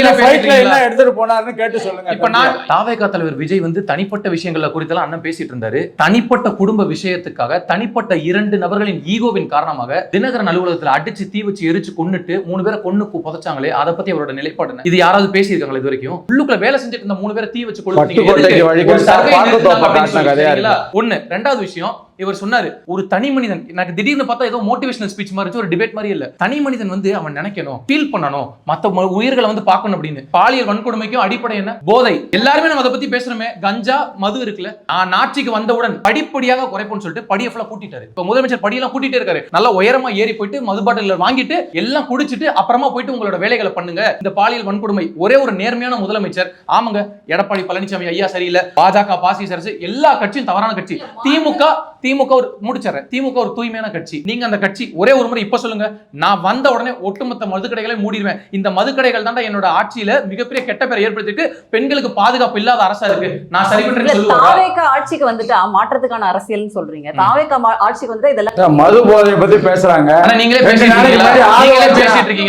எடுத்துட்டு போனாருன்னு கேட்டு சொல்லுங்க. இப்ப நான் தாவேகா தலைவர் விஜய் வந்து தனிப்பட்ட விஷயங்கள்ல குறித்தெல்லாம் அண்ணன் பேசிட்டு இருந்தாரு. தனிப்பட்ட குடும்ப விஷயத்துக்காக தனிப்பட்ட 2 நபர்களின் ஈகோவின் காரணமாக தினகரன் அலுவலகத்துல அடிச்சு தீ வச்சு எரிச்சு கொன்னுட்டு 3 பேரை கொன்னு புதைச்சாங்களே, அதை பத்தி அவரோட நிலைப்பாடு என்ன? இது யாராவது பேசியிருக்காங்களா இது வரைக்கும்? உள்ளுக்குள்ள வேலை செஞ்சுட்டு இருந்த 3 பேரை தீ வச்சு ஒண்ணு. ரெண்டாவது விஷயம், இவர் சொன்னாரு ஒரு தனி மனிதன், எனக்கு திடீர்னு பார்த்தா ஏதோ மோட்டிவேஷனல் ஸ்பீச் மாதிரி, ஒரு டிபேட் மாதிரி இல்ல. தனி மனிதன் வந்து அவன் நினைக்கணும், ஃபீல் பண்ணணும், மத்த உயிர்களை வந்து பார்க்கணும் அப்படின்னு. பாலியல் வன்கொடுமைக்கும் அடிப்படை என்ன? போதை. எல்லாருமே நம்ம அதை பத்தி பேசுறோமே, கஞ்சா மது இருக்குல்ல. நான் ஆட்சிக்கு வந்தவுடன் படிப்படியாக குறைப்போம்னு சொல்லிட்டு படியை ஃபுல்லா கூட்டிட்டாரு. இப்ப முதலமைச்சர் படியெல்லாம் கூட்டிட்டே இருக்காரு. நல்லா உயரமா ஏறி போயிட்டு மது பாட்டில் வாங்கிட்டு எல்லாம் குடிச்சிட்டு அப்புறமா போயிட்டு உங்களோட வேலைகளை பண்ணுங்க. இந்த பாலியல் வன்கொடுமை ஒரே ஒரு நேர்மையான முதலமைச்சர். ஆமாங்க, எடப்பாடி பழனிசாமி ஐயா சரியில்லை, பாஜக பாசிச அரசு, எல்லா கட்சியும் தவறான கட்சி. திமுக ஒரு முடிச்சறேன், திமுக ஒரு தூய்மையான கட்சி. நீங்க அந்த கட்சி ஒரே ஒரு முறை இப்ப சொல்லுங்க, நான் வந்த உடனே ஒட்டுமொத்த மதுக்கடைகளை மூடிடுவேன். இந்த மதுக்கடைகள் தான் என்னோட ஆட்சியில மிகப்பெரிய கெட்ட பேரை ஏற்படுத்திட்டு பெண்களுக்கு பாதுகாப்பு இல்லாத அரசா இருக்கு. நான் சரி பண்றேன்னு சொல்லுவேன். தாவேகா ஆட்சிக்கு வந்துட்டா மாற்றத்துக்கான அரசியல்னு சொல்றீங்க. தாவேகா ஆட்சிக்கு வந்து இதெல்லாம் மது போதை பத்தி பேசுறாங்க. நீங்களே பேசிட்டு இருக்கீங்க.